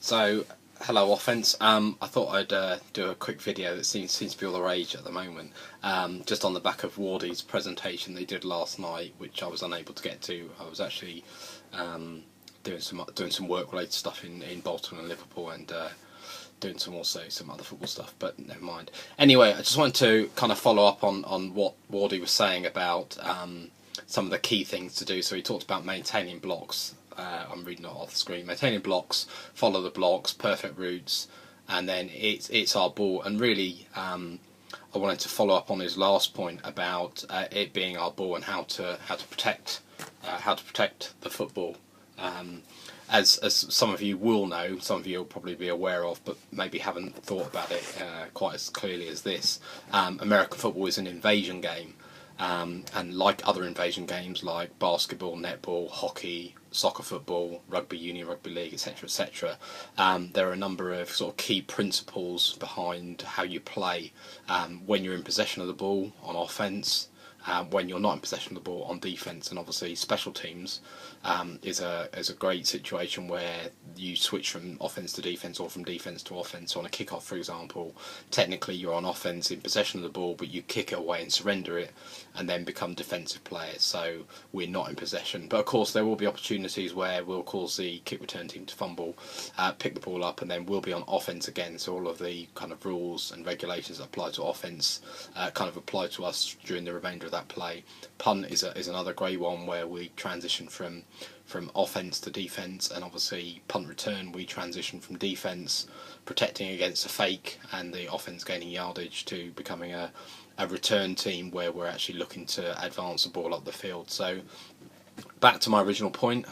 So, hello offense. I thought I'd do a quick video that seems to be all the rage at the moment. Just on the back of Wardy's presentation they did last night, which I was unable to get to. I was actually doing some work related stuff in Bolton and Liverpool, and doing some other football stuff, but never mind. Anyway, I just wanted to kind of follow up on what Wardy was saying about some of the key things to do. So he talked about maintaining blocks. I'm reading it off the screen. Maintaining blocks, follow the blocks, perfect routes, and then it's our ball. And really, I wanted to follow up on his last point about it being our ball and how to protect the football. As some of you will know, some of you will probably be aware of, but maybe haven't thought about it quite as clearly as this. American football is an invasion game. And like other invasion games like basketball, netball, hockey, soccer, football, rugby union, rugby league, etc., etc., there are a number of sort of key principles behind how you play when you're in possession of the ball on offence, when you're not in possession of the ball on defence. And obviously special teams is a great situation where you switch from offence to defence or from defence to offence. So on a kick-off, for example, technically you're on offence in possession of the ball, but you kick it away and surrender it and then become defensive players. So we're not in possession. But of course there will be opportunities where we'll cause the kick return team to fumble, pick the ball up, and then we'll be on offence again. So all of the kind of rules and regulations that apply to offence kind of apply to us during the remainder of that play. Punt is another great one where we transition from offence to defence, and obviously punt return we transition from defence protecting against a fake and the offence gaining yardage to becoming a return team where we're actually looking to advance the ball up the field. So back to my original point,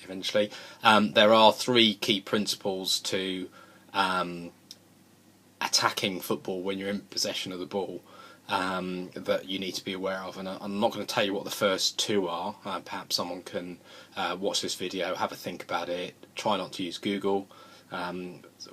eventually, there are three key principles to attacking football when you're in possession of the ball that you need to be aware of, and I'm not going to tell you what the first two are. Perhaps someone can watch this video, have a think about it, try not to use Google,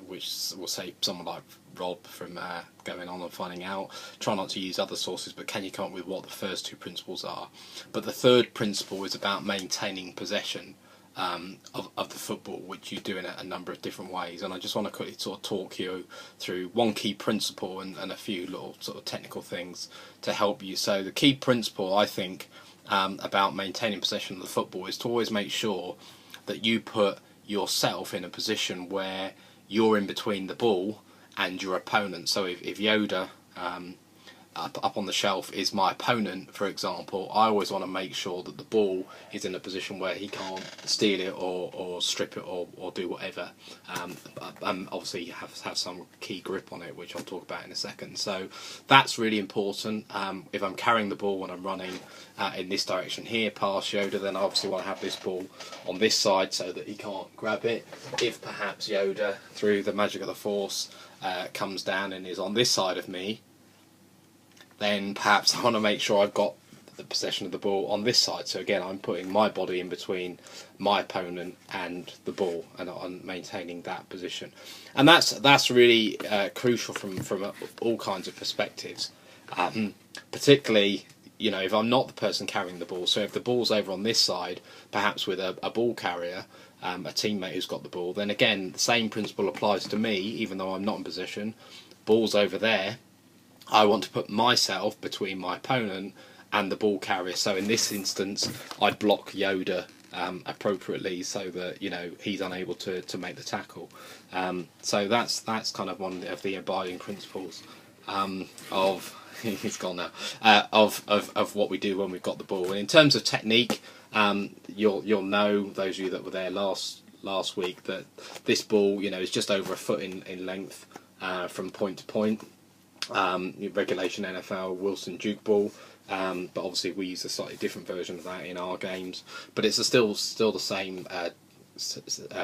which will save someone like Rob from going on and finding out. Try not to use other sources, but can you come up with what the first two principles are? But the third principle is about maintaining possession of the football, which you do in a number of different ways, and I just want to quickly sort of talk you through one key principle and a few little sort of technical things to help you. So the key principle, I think, about maintaining possession of the football is to always make sure that you put yourself in a position where you're in between the ball and your opponent. So if Yoda up on the shelf is my opponent, for example, I always want to make sure that the ball is in a position where he can't steal it or strip it or do whatever, and obviously have some key grip on it, which I'll talk about in a second. So that's really important. If I'm carrying the ball and I'm running in this direction here past Yoda, then I obviously want to have this ball on this side so that he can't grab it. If perhaps Yoda, through the magic of the Force, comes down and is on this side of me, then perhaps I want to make sure I've got the possession of the ball on this side. So again, I'm putting my body in between my opponent and the ball, and I'm maintaining that position. And that's really crucial from all kinds of perspectives. Particularly, you know, if I'm not the person carrying the ball. So if the ball's over on this side, perhaps with a ball carrier, a teammate who's got the ball, then again the same principle applies to me, even though I'm not in position. Ball's over there. I want to put myself between my opponent and the ball carrier. So in this instance, I'd block Yoda appropriately so that, you know, he's unable to make the tackle. So that's kind of one of the abiding principles of he's gone now of what we do when we've got the ball. And in terms of technique, you'll know, those of you that were there last week, that this ball, you know, is just over a foot in length from point to point. Regulation NFL Wilson Duke ball, but obviously we use a slightly different version of that in our games, but it's still the same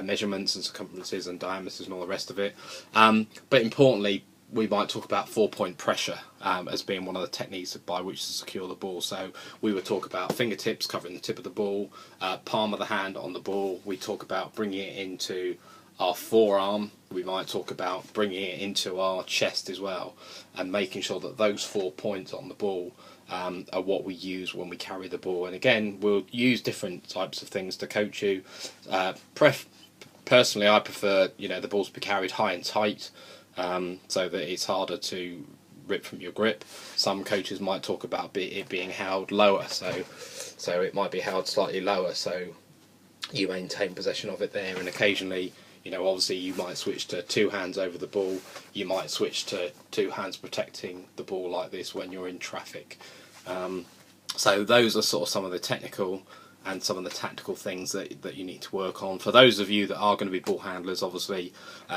measurements and circumferences and diameters and all the rest of it. But importantly, we might talk about 4-point pressure as being one of the techniques by which to secure the ball. So we would talk about fingertips covering the tip of the ball, palm of the hand on the ball. We talk about bringing it into our forearm. We might talk about bringing it into our chest as well, and making sure that those 4 points on the ball are what we use when we carry the ball. And again, we'll use different types of things to coach you. Personally, I prefer the balls to be carried high and tight, so that it's harder to rip from your grip. Some coaches might talk about it being held lower, so it might be held slightly lower, so you maintain possession of it there. And occasionally, obviously you might switch to two hands over the ball. You might switch to two hands protecting the ball like this when you're in traffic. So those are sort of some of the technical and some of the tactical things that you need to work on. For those of you that are going to be ball handlers, obviously,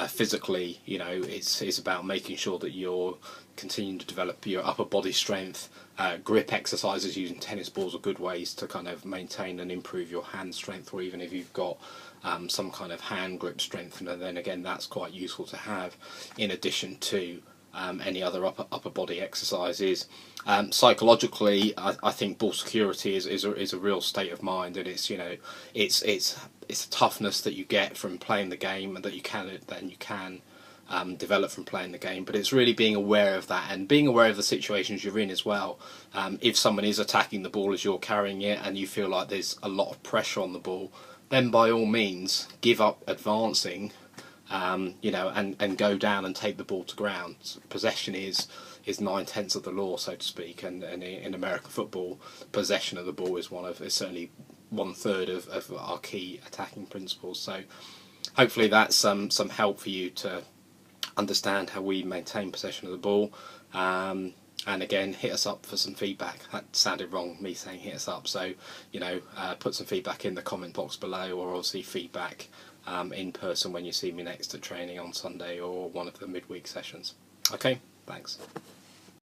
physically, it's about making sure that you're continuing to develop your upper body strength. Grip exercises using tennis balls are good ways to kind of maintain and improve your hand strength, or even if you've got some kind of hand grip strength, and then again that's quite useful to have in addition to any other upper body exercises. Psychologically, I think ball security is a real state of mind, and it's a toughness that you get from playing the game, and that you can develop from playing the game. But it's really being aware of that, and being aware of the situations you're in as well. If someone is attacking the ball as you're carrying it, and you feel like there's a lot of pressure on the ball, then by all means give up advancing. And go down and take the ball to ground. Possession is 9/10 of the law, so to speak, and in American football, possession of the ball is certainly 1/3 of our key attacking principles. So hopefully that's some help for you to understand how we maintain possession of the ball. And again, hit us up for some feedback. That sounded wrong, me saying hit us up. So put some feedback in the comment box below, or obviously feedback in person when you see me next at training on Sunday or one of the midweek sessions. Okay, thanks.